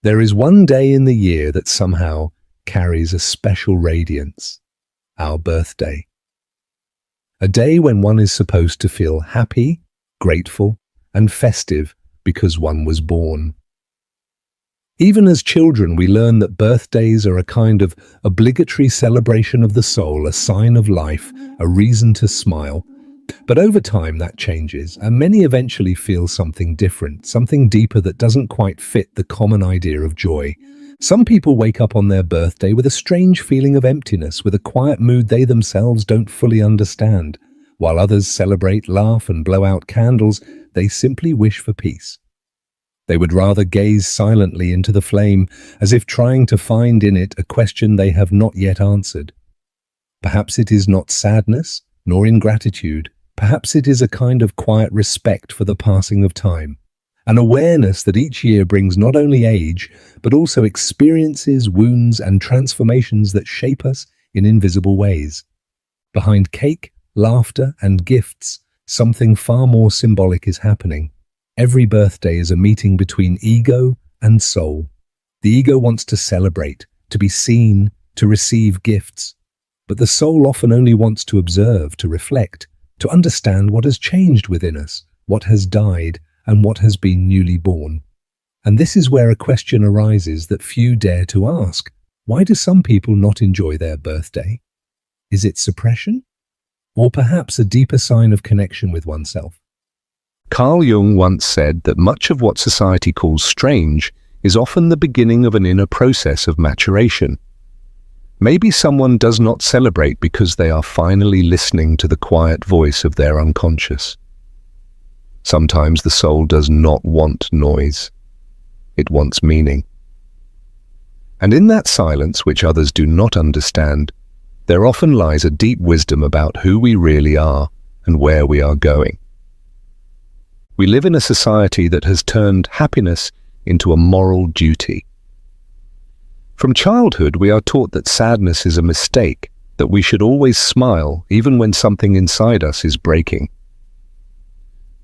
There is one day in the year that somehow carries a special radiance, our birthday. A day when one is supposed to feel happy, grateful, and festive because one was born. Even as children, we learn that birthdays are a kind of obligatory celebration of the soul, a sign of life, a reason to smile. But over time that changes, and many eventually feel something different, something deeper that doesn't quite fit the common idea of joy. Some people wake up on their birthday with a strange feeling of emptiness, with a quiet mood they themselves don't fully understand. While others celebrate, laugh, and blow out candles, they simply wish for peace. They would rather gaze silently into the flame, as if trying to find in it a question they have not yet answered. Perhaps it is not sadness, nor ingratitude. Perhaps it is a kind of quiet respect for the passing of time, an awareness that each year brings not only age, but also experiences, wounds, and transformations that shape us in invisible ways. Behind cake, laughter, and gifts, something far more symbolic is happening. Every birthday is a meeting between ego and soul. The ego wants to celebrate, to be seen, to receive gifts. But the soul often only wants to observe, to reflect, to understand what has changed within us, what has died, and what has been newly born. And this is where a question arises that few dare to ask. Why do some people not enjoy their birthday? Is it suppression? Or perhaps a deeper sign of connection with oneself? Carl Jung once said that much of what society calls strange is often the beginning of an inner process of maturation. Maybe someone does not celebrate because they are finally listening to the quiet voice of their unconscious. Sometimes the soul does not want noise. It wants meaning. And in that silence, which others do not understand, there often lies a deep wisdom about who we really are and where we are going. We live in a society that has turned happiness into a moral duty. From childhood, we are taught that sadness is a mistake, that we should always smile even when something inside us is breaking.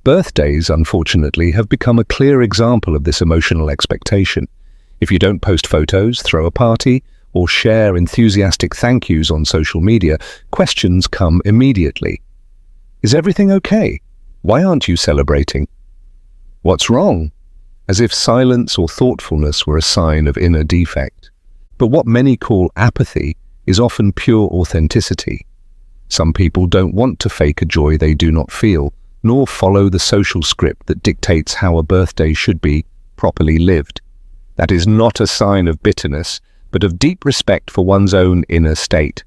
Birthdays, unfortunately, have become a clear example of this emotional expectation. If you don't post photos, throw a party, or share enthusiastic thank yous on social media, questions come immediately. Is everything okay? Why aren't you celebrating? What's wrong? As if silence or thoughtfulness were a sign of inner defect. But what many call apathy is often pure authenticity. Some people don't want to fake a joy they do not feel, nor follow the social script that dictates how a birthday should be properly lived. That is not a sign of bitterness, but of deep respect for one's own inner state.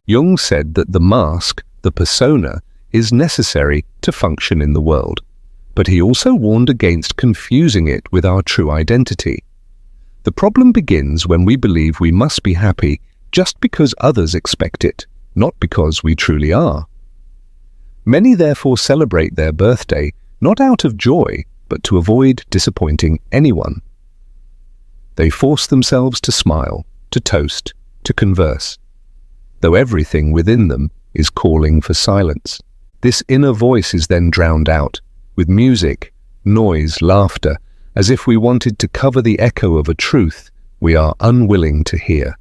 Jung said that the mask, the persona, is necessary to function in the world, but he also warned against confusing it with our true identity. The problem begins when we believe we must be happy just because others expect it, not because we truly are. Many therefore celebrate their birthday not out of joy, but to avoid disappointing anyone. They force themselves to smile, to toast, to converse, though everything within them is calling for silence. This inner voice is then drowned out with music, noise, laughter, as if we wanted to cover the echo of a truth we are unwilling to hear.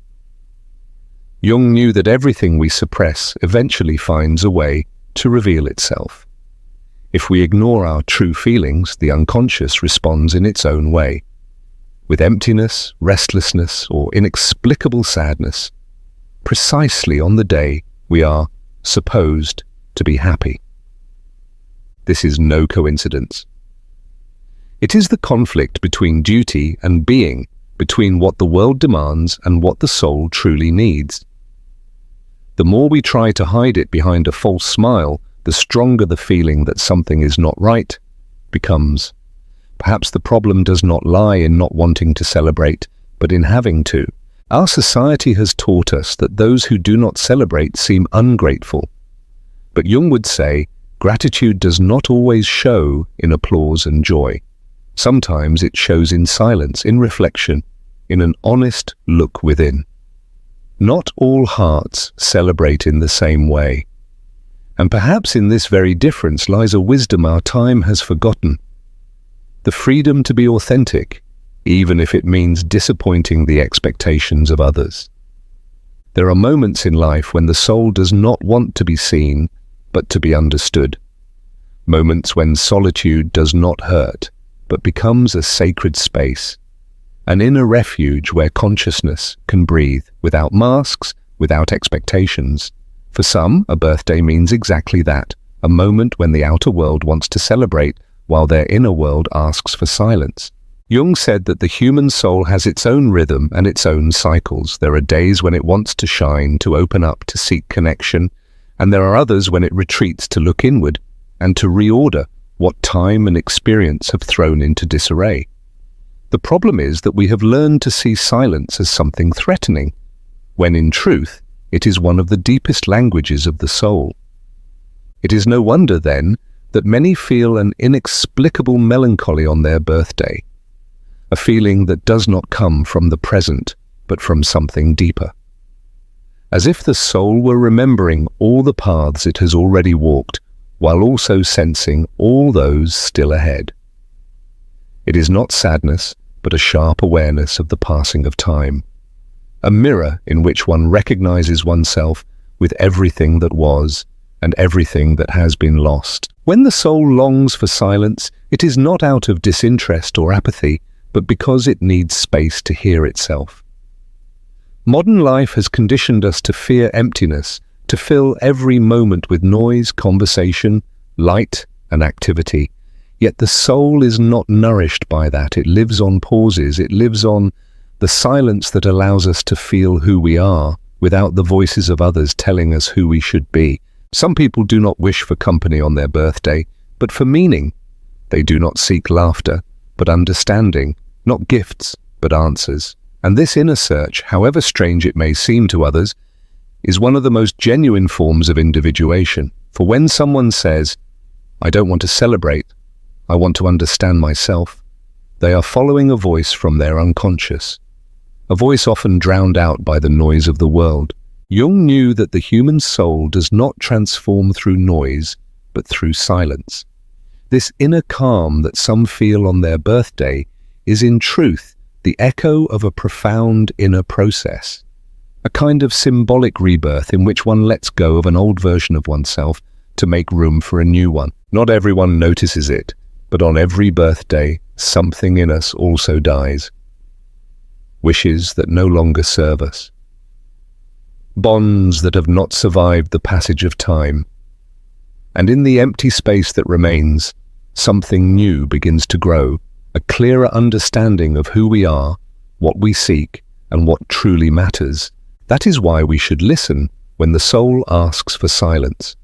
Jung knew that everything we suppress eventually finds a way to reveal itself. If we ignore our true feelings, the unconscious responds in its own way, with emptiness, restlessness, or inexplicable sadness, precisely on the day we are supposed to be happy. This is no coincidence. It is the conflict between duty and being, between what the world demands and what the soul truly needs. The more we try to hide it behind a false smile, the stronger the feeling that something is not right becomes. Perhaps the problem does not lie in not wanting to celebrate, but in having to. Our society has taught us that those who do not celebrate seem ungrateful. But Jung would say, gratitude does not always show in applause and joy. Sometimes it shows in silence, in reflection, in an honest look within. Not all hearts celebrate in the same way. And perhaps in this very difference lies a wisdom our time has forgotten. The freedom to be authentic, even if it means disappointing the expectations of others. There are moments in life when the soul does not want to be seen, but to be understood. Moments when solitude does not hurt, but becomes a sacred space, an inner refuge where consciousness can breathe without masks, without expectations. For some, a birthday means exactly that, a moment when the outer world wants to celebrate while their inner world asks for silence. Jung said that the human soul has its own rhythm and its own cycles. There are days when it wants to shine, to open up, to seek connection, and there are others when it retreats to look inward and to reorder what time and experience have thrown into disarray. The problem is that we have learned to see silence as something threatening, when in truth it is one of the deepest languages of the soul. It is no wonder, then, that many feel an inexplicable melancholy on their birthday, a feeling that does not come from the present, but from something deeper. As if the soul were remembering all the paths it has already walked, while also sensing all those still ahead. It is not sadness, but a sharp awareness of the passing of time, a mirror in which one recognizes oneself with everything that was and everything that has been lost. When the soul longs for silence, it is not out of disinterest or apathy, but because it needs space to hear itself. Modern life has conditioned us to fear emptiness, to fill every moment with noise, conversation, light, and activity. Yet the soul is not nourished by that. It lives on pauses. It lives on the silence that allows us to feel who we are without the voices of others telling us who we should be. Some people do not wish for company on their birthday, but for meaning. They do not seek laughter, but understanding, not gifts, but answers. And this inner search, however strange it may seem to others, is one of the most genuine forms of individuation. For when someone says, "I don't want to celebrate, I want to understand myself," they are following a voice from their unconscious, a voice often drowned out by the noise of the world. Jung knew that the human soul does not transform through noise, but through silence. This inner calm that some feel on their birthday is in truth the echo of a profound inner process, a kind of symbolic rebirth in which one lets go of an old version of oneself to make room for a new one. Not everyone notices it, but on every birthday, something in us also dies. Wishes that no longer serve us. Bonds that have not survived the passage of time. And in the empty space that remains, something new begins to grow, a clearer understanding of who we are, what we seek, and what truly matters. That is why we should listen when the soul asks for silence.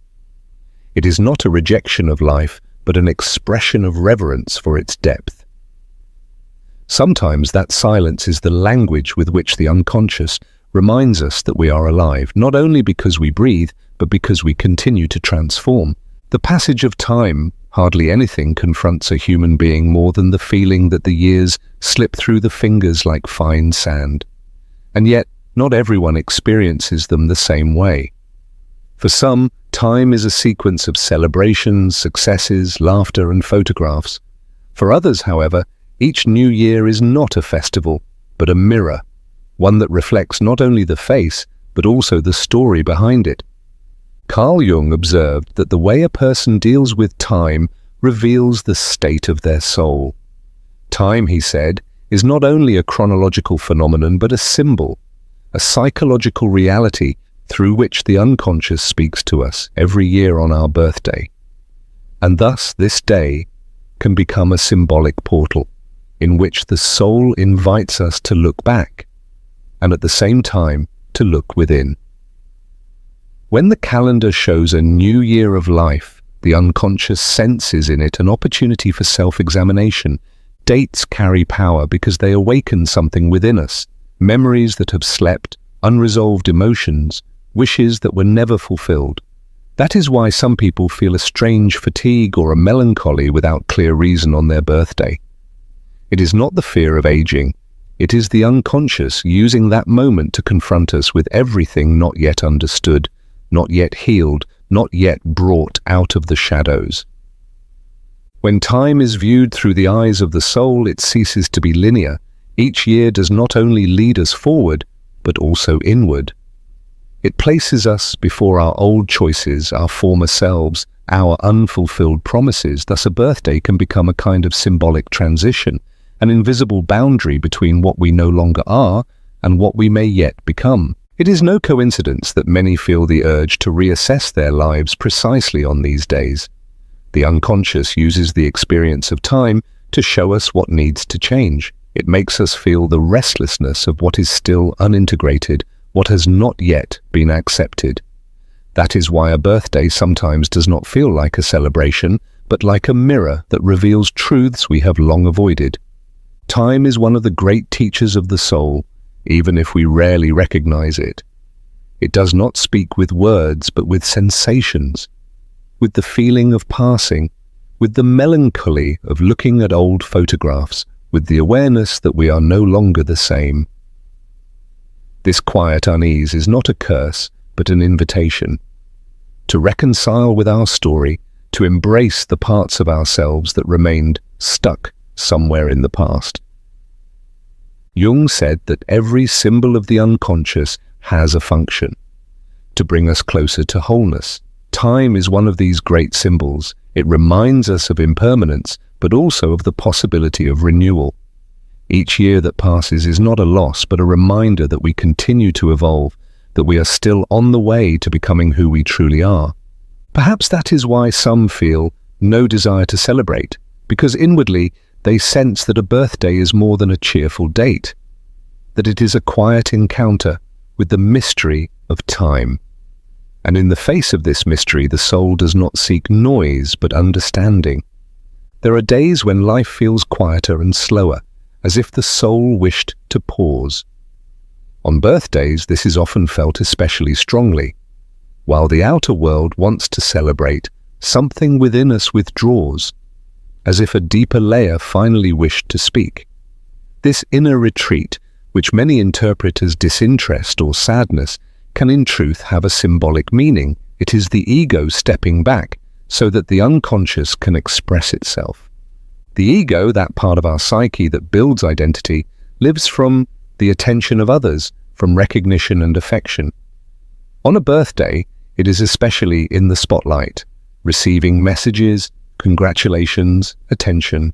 It is not a rejection of life, but an expression of reverence for its depth. Sometimes that silence is the language with which the unconscious reminds us that we are alive, not only because we breathe, but because we continue to transform. The passage of time, hardly anything confronts a human being more than the feeling that the years slip through the fingers like fine sand. And yet, not everyone experiences them the same way. For some, time is a sequence of celebrations, successes, laughter, and photographs. For others, however, each new year is not a festival, but a mirror, one that reflects not only the face, but also the story behind it. Carl Jung observed that the way a person deals with time reveals the state of their soul. Time, he said, is not only a chronological phenomenon, but a symbol, a psychological reality through which the unconscious speaks to us every year on our birthday. And thus this day can become a symbolic portal in which the soul invites us to look back and at the same time to look within. When the calendar shows a new year of life, the unconscious senses in it an opportunity for self-examination. Dates carry power because they awaken something within us, memories that have slept, unresolved emotions, wishes that were never fulfilled. That is why some people feel a strange fatigue or a melancholy without clear reason on their birthday. It is not the fear of aging, it is the unconscious using that moment to confront us with everything not yet understood, not yet healed, not yet brought out of the shadows. When time is viewed through the eyes of the soul, it ceases to be linear. Each year does not only lead us forward, but also inward. It places us before our old choices, our former selves, our unfulfilled promises. Thus, a birthday can become a kind of symbolic transition, an invisible boundary between what we no longer are and what we may yet become. It is no coincidence that many feel the urge to reassess their lives precisely on these days. The unconscious uses the experience of time to show us what needs to change. It makes us feel the restlessness of what is still unintegrated, what has not yet been accepted. That is why a birthday sometimes does not feel like a celebration, but like a mirror that reveals truths we have long avoided. Time is one of the great teachers of the soul, even if we rarely recognize it. It does not speak with words, but with sensations, with the feeling of passing, with the melancholy of looking at old photographs, with the awareness that we are no longer the same. This quiet unease is not a curse, but an invitation to reconcile with our story, to embrace the parts of ourselves that remained stuck somewhere in the past. Jung said that every symbol of the unconscious has a function, to bring us closer to wholeness. Time is one of these great symbols. It reminds us of impermanence, but also of the possibility of renewal. Each year that passes is not a loss, but a reminder that we continue to evolve, that we are still on the way to becoming who we truly are. Perhaps that is why some feel no desire to celebrate, because inwardly they sense that a birthday is more than a cheerful date, that it is a quiet encounter with the mystery of time. And in the face of this mystery, the soul does not seek noise, but understanding. There are days when life feels quieter and slower, as if the soul wished to pause. On birthdays, this is often felt especially strongly. While the outer world wants to celebrate, something within us withdraws, as if a deeper layer finally wished to speak. This inner retreat, which many interpret as disinterest or sadness, can in truth have a symbolic meaning. It is the ego stepping back so that the unconscious can express itself. The ego, that part of our psyche that builds identity, lives from the attention of others, from recognition and affection. On a birthday, it is especially in the spotlight, receiving messages, congratulations, attention.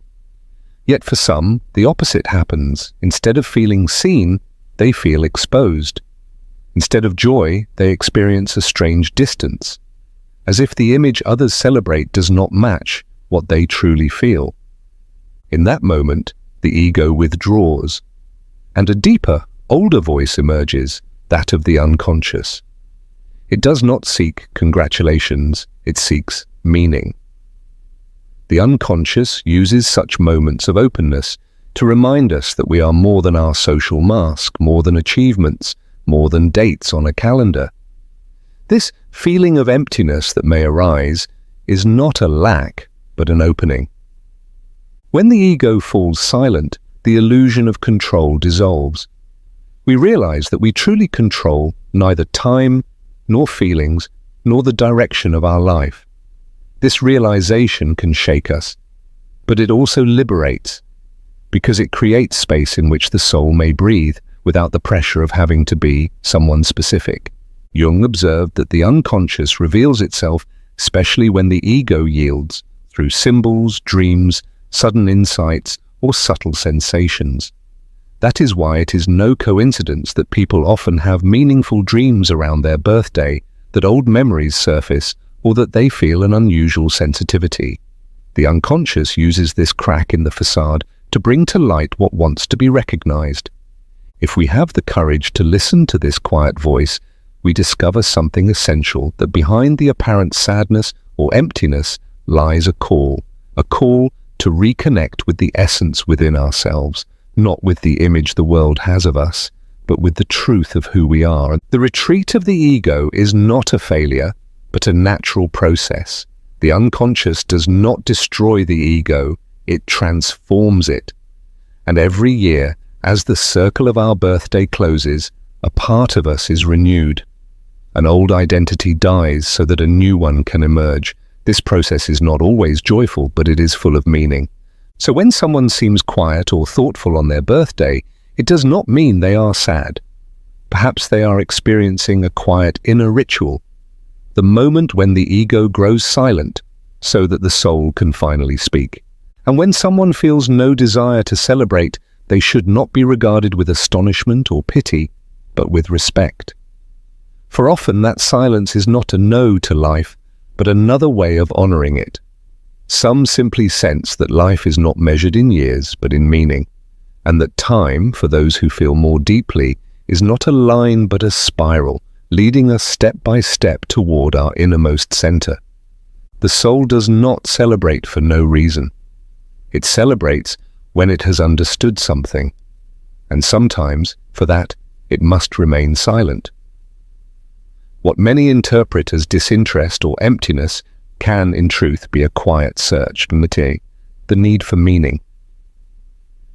Yet for some, the opposite happens. Instead of feeling seen, they feel exposed. Instead of joy, they experience a strange distance, as if the image others celebrate does not match what they truly feel. In that moment, the ego withdraws, and a deeper, older voice emerges, that of the unconscious. It does not seek congratulations, it seeks meaning. The unconscious uses such moments of openness to remind us that we are more than our social mask, more than achievements, more than dates on a calendar. This feeling of emptiness that may arise is not a lack, but an opening. When the ego falls silent, the illusion of control dissolves. We realize that we truly control neither time, nor feelings, nor the direction of our life. This realization can shake us, but it also liberates, because it creates space in which the soul may breathe without the pressure of having to be someone specific. Jung observed that the unconscious reveals itself especially when the ego yields, through symbols, dreams, sudden insights, or subtle sensations. That is why it is no coincidence that people often have meaningful dreams around their birthday, that old memories surface, or that they feel an unusual sensitivity. The unconscious uses this crack in the facade to bring to light what wants to be recognized. If we have the courage to listen to this quiet voice, we discover something essential, that behind the apparent sadness or emptiness lies a call to reconnect with the essence within ourselves, not with the image the world has of us, but with the truth of who we are. The retreat of the ego is not a failure, but a natural process. The unconscious does not destroy the ego, it transforms it. And every year, as the circle of our birthday closes, a part of us is renewed. An old identity dies so that a new one can emerge, This process is not always joyful, but it is full of meaning. So when someone seems quiet or thoughtful on their birthday, it does not mean they are sad. Perhaps they are experiencing a quiet inner ritual, the moment when the ego grows silent so that the soul can finally speak. And when someone feels no desire to celebrate, they should not be regarded with astonishment or pity, but with respect. For often that silence is not a no to life, but another way of honoring it. Some simply sense that life is not measured in years, but in meaning, and that time, for those who feel more deeply, is not a line but a spiral, leading us step by step toward our innermost center. The soul does not celebrate for no reason. It celebrates when it has understood something, and sometimes, for that, it must remain silent. What many interpret as disinterest or emptiness can, in truth, be a quiet search, the need for meaning.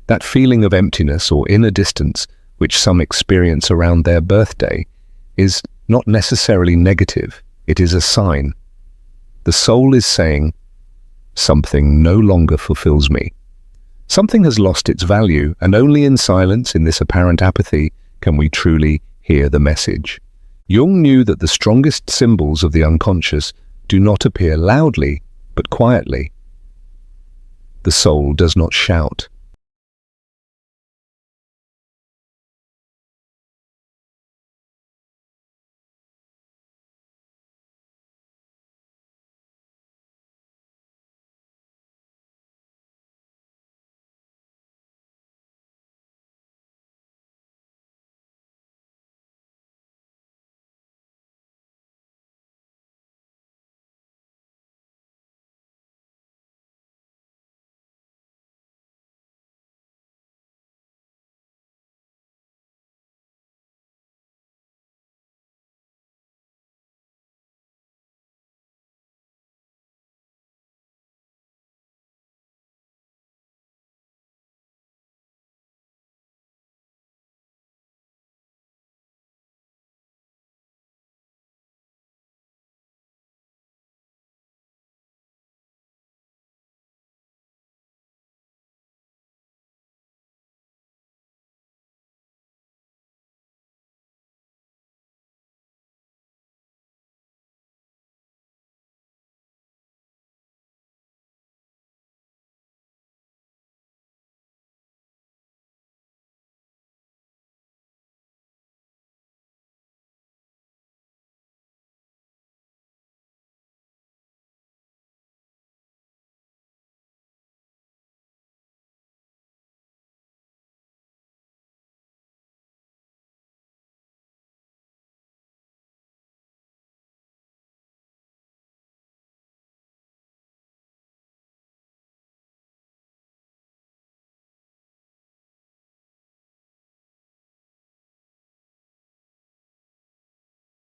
That feeling of emptiness or inner distance, which some experience around their birthday, is not necessarily negative. It is a sign. The soul is saying, something no longer fulfills me. Something has lost its value, and only in silence, in this apparent apathy, can we truly hear the message. Jung knew that the strongest symbols of the unconscious do not appear loudly, but quietly. The soul does not shout.